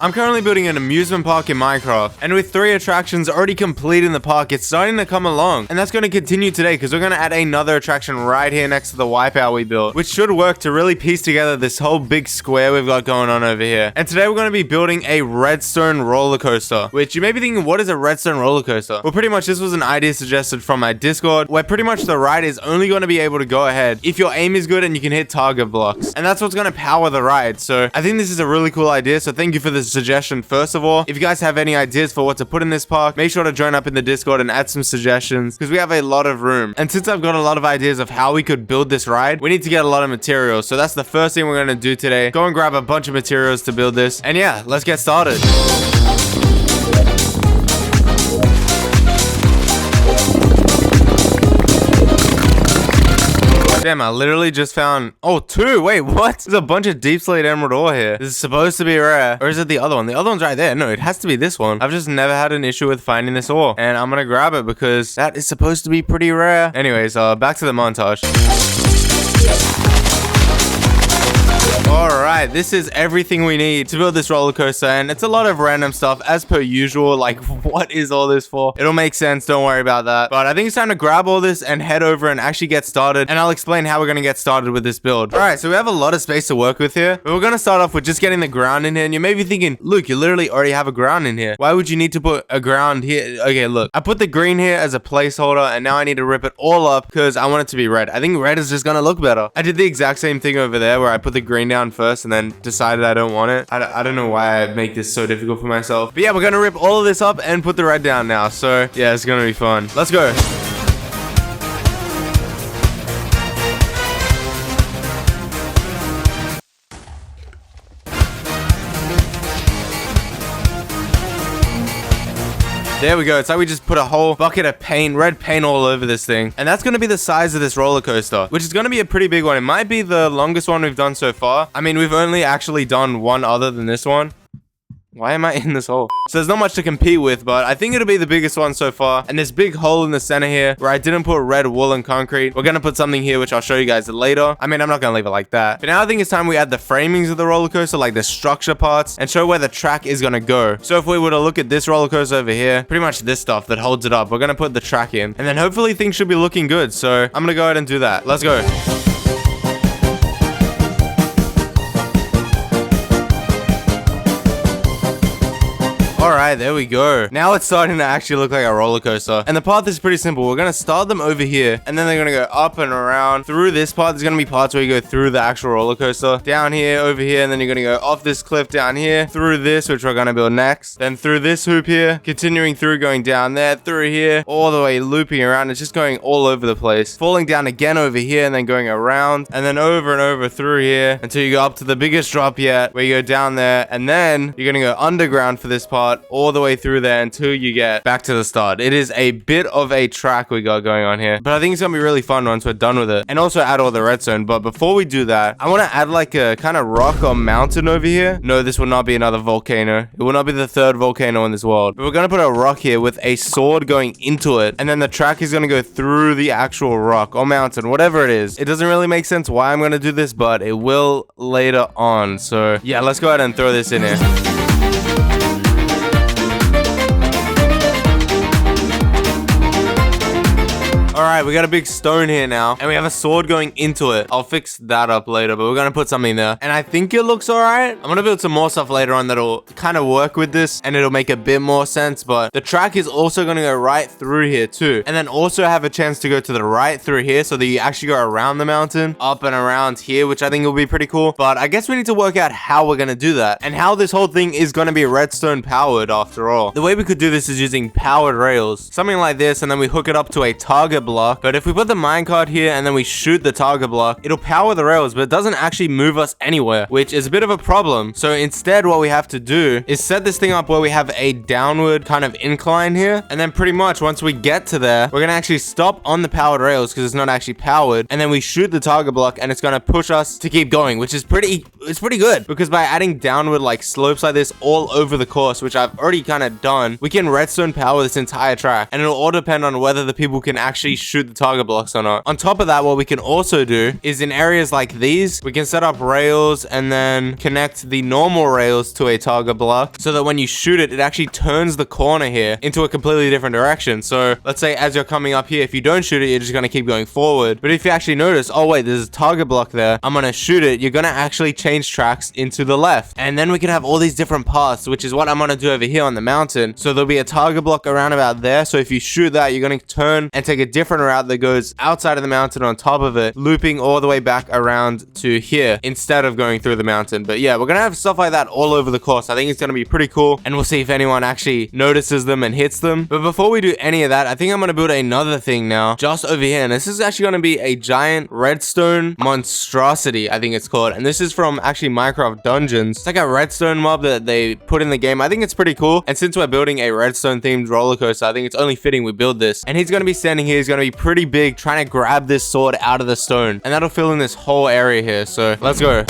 I'm currently building an amusement park in Minecraft, and with 3 attractions already complete in the park, it's starting to come along. And that's going to continue today because we're going to add another attraction right here next to the wipeout we built, which should work to really piece together this whole big square we've got going on over here. And today we're going to be building a redstone roller coaster, which you may be thinking, what is a redstone roller coaster? Well, pretty much this was an idea suggested from my Discord, where pretty much the ride is only going to be able to go ahead if your aim is good and you can hit target blocks. And that's what's going to power the ride. So I think this is a really cool idea. So thank you for the suggestion. First of all, if you guys have any ideas for what to put in this park, make sure to join up in the Discord and add some suggestions because we have a lot of room. And since I've got a lot of ideas of how we could build this ride, we need to get a lot of materials. So that's the first thing we're going to do today. Go and grab a bunch of materials to build this. And yeah, let's get started. Damn, I literally just found... Oh, 2! Wait, what? There's a bunch of deep slate emerald ore here. This is supposed to be rare. Or is it the other one? The other one's right there. No, it has to be this one. I've just never had an issue with finding this ore. And I'm gonna grab it because that is supposed to be pretty rare. Anyways, back to the montage. Alright, this is everything we need to build this roller coaster, and it's a lot of random stuff as per usual. Like, what is all this for? It'll make sense, don't worry about that. But I think it's time to grab all this and head over and actually get started, and I'll explain how we're gonna get started with this build. Alright, so we have a lot of space to work with here, but we're gonna start off with just getting the ground in here. And you may be thinking, Luke, you literally already have a ground in here. Why would you need to put a ground here? Okay, look, I put the green here as a placeholder, and now I need to rip it all up because I want it to be red. I think red is just gonna look better. I did the exact same thing over there where I put the green down first and then decided I don't want it. I don't know why I make this so difficult for myself. But yeah, we're gonna rip all of this up and put the red down now. So yeah, it's gonna be fun. Let's go. There we go. It's like we just put a whole bucket of paint, red paint all over this thing. And that's going to be the size of this roller coaster, which is going to be a pretty big one. It might be the longest one we've done so far. I mean, we've only actually done one other than this one. Why am I in this hole? So there's not much to compete with, but I think it'll be the biggest one so far. And this big hole in the center here where I didn't put red wool and concrete. We're going to put something here, which I'll show you guys later. I mean, I'm not going to leave it like that. But now I think it's time we add the framings of the roller coaster, like the structure parts, and show where the track is going to go. So if we were to look at this roller coaster over here, pretty much this stuff that holds it up, we're going to put the track in. And then hopefully things should be looking good. So I'm going to go ahead and do that. Let's go. Alright, there we go. Now it's starting to actually look like a roller coaster. And the path is pretty simple. We're going to start them over here, and then they're going to go up and around through this part. There's going to be parts where you go through the actual roller coaster, down here, over here, and then you're going to go off this cliff down here, through this, which we're going to build next, then through this hoop here, continuing through, going down there, through here, all the way looping around. It's just going all over the place, falling down again over here, and then going around, and then over and over through here until you go up to the biggest drop yet, where you go down there, and then you're going to go underground for this part, all the way through there until you get back to the start. It is a bit of a track we got going on here, but I think it's gonna be really fun once we're done with it, and also add all the redstone. But before we do that, I want to add like a kind of rock or mountain over here. No, this will not be another volcano. It will not be the 3rd volcano in this world, but we're gonna put a rock here with a sword going into it, and then the track is gonna go through the actual rock or mountain, whatever it is. It doesn't really make sense why I'm gonna do this, but it will later on. So yeah, let's go ahead and throw this in here. Alright, we got a big stone here now, and we have a sword going into it. I'll fix that up later, but we're gonna put something there. And I think it looks alright. I'm gonna build some more stuff later on that'll kind of work with this, and it'll make a bit more sense, but the track is also gonna go right through here too. And then also have a chance to go to the right through here, so that you actually go around the mountain, up and around here, which I think will be pretty cool. But I guess we need to work out how we're gonna do that, and how this whole thing is gonna be redstone powered after all. The way we could do this is using powered rails. Something like this, and then we hook it up to a target block. But if we put the minecart here and then we shoot the target block, it'll power the rails, but it doesn't actually move us anywhere, which is a bit of a problem. So instead, what we have to do is set this thing up where we have a downward kind of incline here. And then pretty much once we get to there, we're going to actually stop on the powered rails because it's not actually powered. And then we shoot the target block and it's going to push us to keep going, which is pretty good, because by adding downward like slopes like this all over the course, which I've already kind of done, we can redstone power this entire track, and it'll all depend on whether the people can actually actually shoot the target blocks or not. On top of that, what we can also do is in areas like these, we can set up rails and then connect the normal rails to a target block so that when you shoot it, it actually turns the corner here into a completely different direction. So let's say as you're coming up here, if you don't shoot it, you're just going to keep going forward. But if you actually notice, oh wait, there's a target block there, I'm going to shoot it, you're going to actually change tracks into the left. And then we can have all these different paths, which is what I'm going to do over here on the mountain. So there'll be a target block around about there. So if you shoot that, you're going to turn and take a different route that goes outside of the mountain on top of it, looping all the way back around to here instead of going through the mountain. But yeah, we're going to have stuff like that all over the course. I think it's going to be pretty cool, and we'll see if anyone actually notices them and hits them. But before we do any of that, I think I'm going to build another thing now just over here, and this is actually going to be a giant redstone monstrosity, I think it's called, and this is from actually Minecraft Dungeons. It's like a redstone mob that they put in the game. I think it's pretty cool, and since we're building a redstone themed roller coaster, I think it's only fitting we build this. And he's going to be standing here, he's going to be pretty big, trying to grab this sword out of the stone, and that'll fill in this whole area here. So let's go.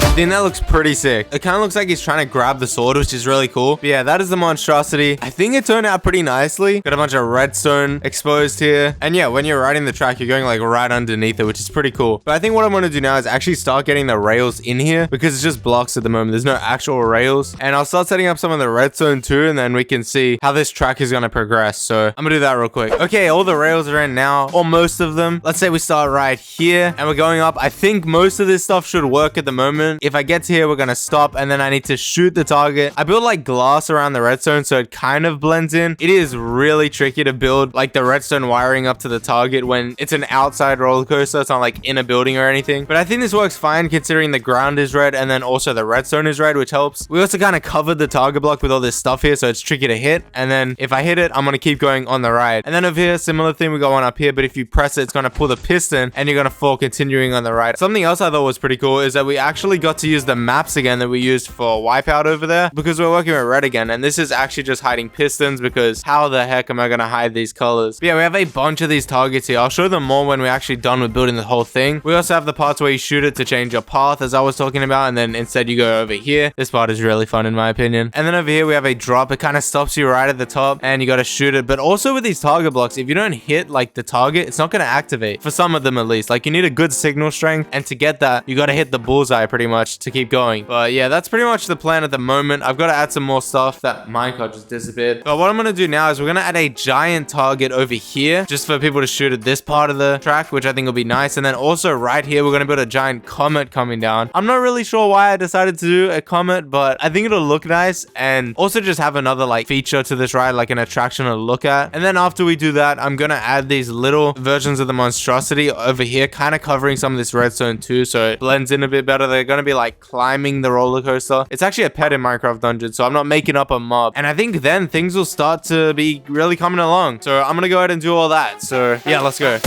I think that looks pretty sick. It kind of looks like he's trying to grab the sword, which is really cool. But yeah, that is the monstrosity. I think it turned out pretty nicely. Got a bunch of redstone exposed here. And yeah, when you're riding the track, you're going like right underneath it, which is pretty cool. But I think what I'm going to do now is actually start getting the rails in here because it's just blocks at the moment. There's no actual rails. And I'll start setting up some of the redstone too, and then we can see how this track is going to progress. So I'm going to do that real quick. Okay, all the rails are in now, or most of them. Let's say we start right here and we're going up. I think most of this stuff should work at the moment. If I get to here, we're gonna stop, and then I need to shoot the target. I built like glass around the redstone so it kind of blends in. It is really tricky to build like the redstone wiring up to the target when it's an outside roller coaster. It's not like in a building or anything, but I think this works fine considering the ground is red and then also the redstone is red, which helps. We also kind of covered the target block with all this stuff here, so it's tricky to hit. And then if I hit it, I'm gonna keep going on the ride. And then over here, similar thing, we got one up here, but if you press it, it's gonna pull the piston and you're gonna fall continuing on the ride. Something else I thought was pretty cool is that we actually got to use the maps again that we used for Wipeout over there because we're working with red again, and this is actually just hiding pistons because how the heck am I gonna hide these colors? But yeah, we have a bunch of these targets here. I'll show them more when we're actually done with building the whole thing. We also have the parts where you shoot it to change your path, as I was talking about, and then instead you go over here. This part is really fun in my opinion. And then over here we have a drop. It kind of stops you right at the top and you got to shoot it. But also with these target blocks, if you don't hit like the target, it's not going to activate, for some of them at least. Like you need a good signal strength, and to get that you got to hit the bullseye pretty much to keep going. But yeah, that's pretty much the plan at the moment. I've got to add some more stuff. That minecart just disappeared. But what I'm going to do now is we're going to add a giant target over here just for people to shoot at this part of the track, which I think will be nice. And then also right here, we're going to build a giant comet coming down. I'm not really sure why I decided to do a comet, but I think it'll look nice and also just have another like feature to this ride, like an attraction to look at. And then after we do that, I'm going to add these little versions of the monstrosity over here, kind of covering some of this redstone too, so it blends in a bit better. They're going to be like climbing the roller coaster. It's actually a pet in Minecraft Dungeons, so I'm not making up a mob. And I think then things will start to be really coming along. So I'm going to go ahead and do all that. So yeah, let's go.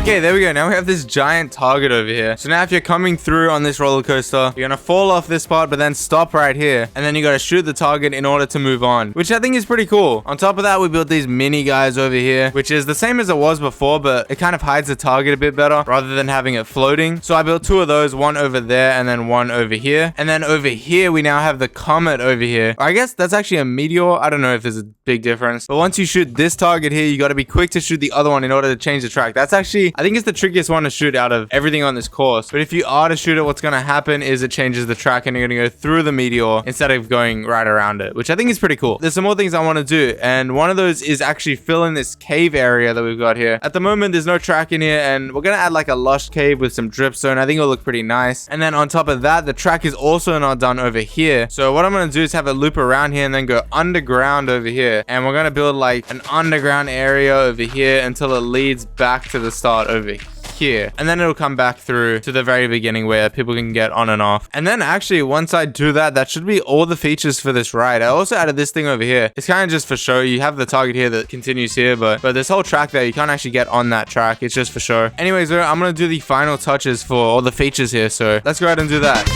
Okay, there we go. Now we have this giant target over here. So now if you're coming through on this roller coaster, you're gonna fall off this part, but then stop right here. And then you gotta shoot the target in order to move on, which I think is pretty cool. On top of that, we built these mini guys over here, which is the same as it was before, but it kind of hides the target a bit better rather than having it floating. So I built two of those, one over there and then one over here. And then over here, we now have the comet over here. Or I guess that's actually a meteor. I don't know if there's a big difference. But once you shoot this target here, you gotta be quick to shoot the other one in order to change the track. That's actually, I think it's the trickiest one to shoot out of everything on this course. But if you are to shoot it, what's going to happen is it changes the track and you're going to go through the meteor instead of going right around it, which I think is pretty cool. There's some more things I want to do, and one of those is actually fill in this cave area that we've got here. At the moment, there's no track in here, and we're going to add like a lush cave with some dripstone. I think it'll look pretty nice. And then on top of that, the track is also not done over here. So what I'm going to do is have a loop around here and then go underground over here. And we're going to build like an underground area over here until it leads back to the start over here, and then it'll come back through to the very beginning where people can get on and off. And then actually once I do that, that should be all the features for this ride. I also added this thing over here. It's kind of just for show. You have the target here that continues here, but this whole track there, you can't actually get on that track. It's just for show. Anyways, I'm gonna do the final touches for all the features here, so let's go ahead and do that.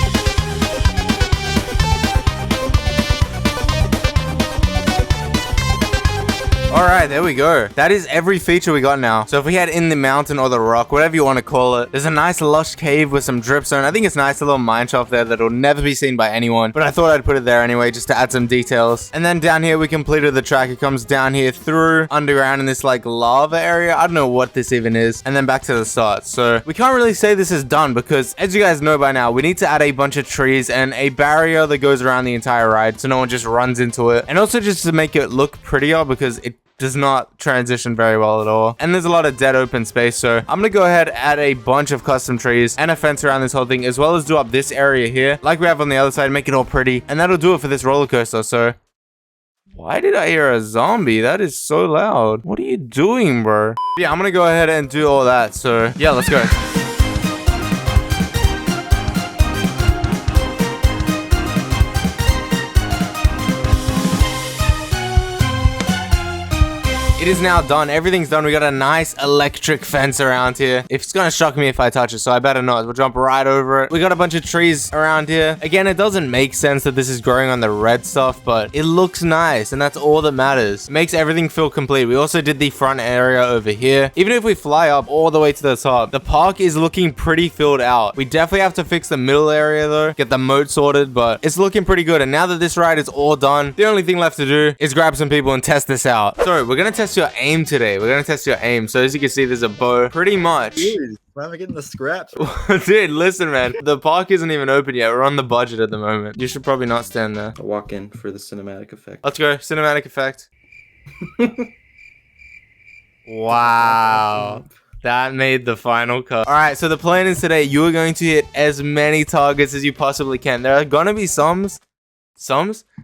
All right, there we go. That is every feature we got now. So if we head in the mountain or the rock, whatever you want to call it, there's a nice lush cave with some dripstone. I think it's nice, a little mine shaft there that'll never be seen by anyone. But I thought I'd put it there anyway, just to add some details. And then down here, we completed the track. It comes down here through underground in this like lava area. I don't know what this even is. And then back to the start. So we can't really say this is done because as you guys know by now, we need to add a bunch of trees and a barrier that goes around the entire ride so no one just runs into it. And also just to make it look prettier because it does not transition very well at all. And there's a lot of dead open space. So I'm gonna go ahead, add a bunch of custom trees and a fence around this whole thing, as well as do up this area here, like we have on the other side, make it all pretty. And that'll do it for this roller coaster. So why did I hear a zombie? That is so loud. What are you doing, bro? Yeah, I'm gonna go ahead and do all that. So yeah, let's go. It is now done. Everything's done. We got a nice electric fence around here. It's gonna shock me if I touch it, so I better not. We'll jump right over it. We got a bunch of trees around here. Again, it doesn't make sense that this is growing on the red stuff, but it looks nice, and that's all that matters. It makes everything feel complete. We also did the front area over here. Even if we fly up all the way to the top, the park is looking pretty filled out. We definitely have to fix the middle area though, get the moat sorted, but it's looking pretty good. And now that this ride is all done, the only thing left to do is grab some people and test this out. So we're gonna test your aim today. We're gonna test your aim. So as you can see, there's a bow. Pretty much. Dude, why am I getting the scraps? Dude, listen, man. The park isn't even open yet. We're on the budget at the moment. You should probably not stand there. I'll walk in for the cinematic effect. Let's go. Cinematic effect. Wow. That made the final cut. All right, so the plan is today, you are going to hit as many targets as you possibly can. There are gonna be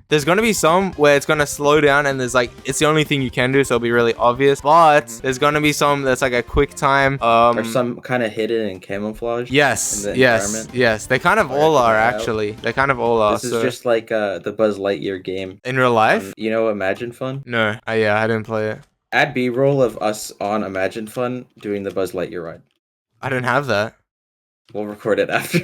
there's gonna be some where it's gonna slow down and there's like, it's the only thing you can do, so it'll be really obvious. But there's gonna be some that's like a quick time. Or some kind of hidden and camouflage. Yes, yes. They kind of all are, actually. They kind of all are. This is just like the Buzz Lightyear game. In real life? You know Imagine Fun? No. Yeah, I didn't play it. Add B-roll of us on Imagine Fun doing the Buzz Lightyear ride. I don't have that. We'll record it after.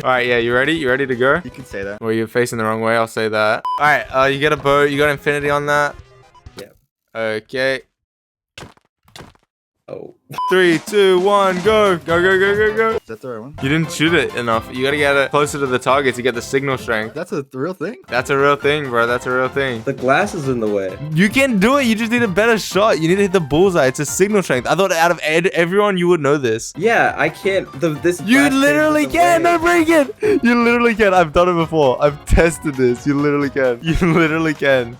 All right, yeah, you ready? You ready to go? You can say that. Well, you're facing the wrong way. I'll say that. All right, you get a bow. You got infinity on that? Yep. Okay. Oh. 3, 2, 1, go. Go, go, go, go, go. Is that the right one? You didn't shoot it enough. You gotta get it closer to the target to get the signal strength. That's a real thing? That's a real thing, bro. That's a real thing. The glass is in the way. You can do it. You just need a better shot. You need to hit the bullseye. It's a signal strength. I thought out of everyone, you would know this. Yeah, I can't. You literally can. No, bring it. You literally can. I've done it before. I've tested this. You literally can. You literally can.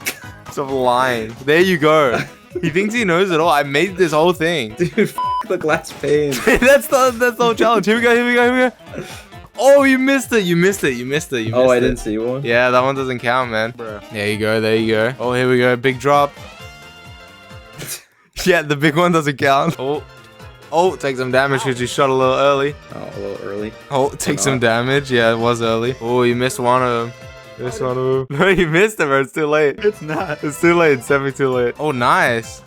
Stop lying. There you go. He thinks he knows it all. I made this whole thing. Dude, f the glass pane. that's the whole challenge. Here we go, here we go, here we go. Oh, you missed it. You missed it. You missed it. You missed it. I didn't see one? Yeah, that one doesn't count, man. Bruh. There you go, there you go. Oh, here we go. Big drop. Yeah, the big one doesn't count. Oh, take some damage because you shot a little early. Oh, a little early. Oh, take some damage. Yeah, it was early. Oh, you missed one of them. Missed one of them. No, you missed it, bro. It's too late. It's not. It's too late. It's definitely too late. Oh, nice.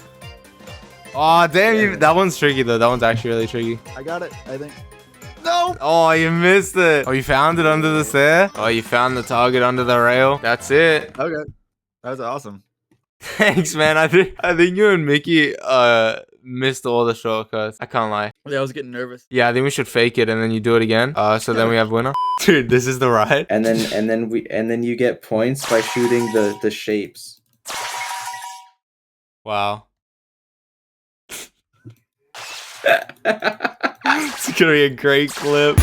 Oh, damn. That one's tricky, though. That one's actually really tricky. I got it, I think. No! Oh, you missed it. Oh, you found it under the stair? Oh, you found the target under the rail? That's it. Okay. That was awesome. Thanks, man. I think you and Mickey missed all the shortcuts. I can't lie. Yeah, I was getting nervous. Yeah, I think we should fake it and then you do it again. So then we have winner. Dude, this is the ride. And then you get points by shooting the shapes. Wow. It's gonna be a great clip.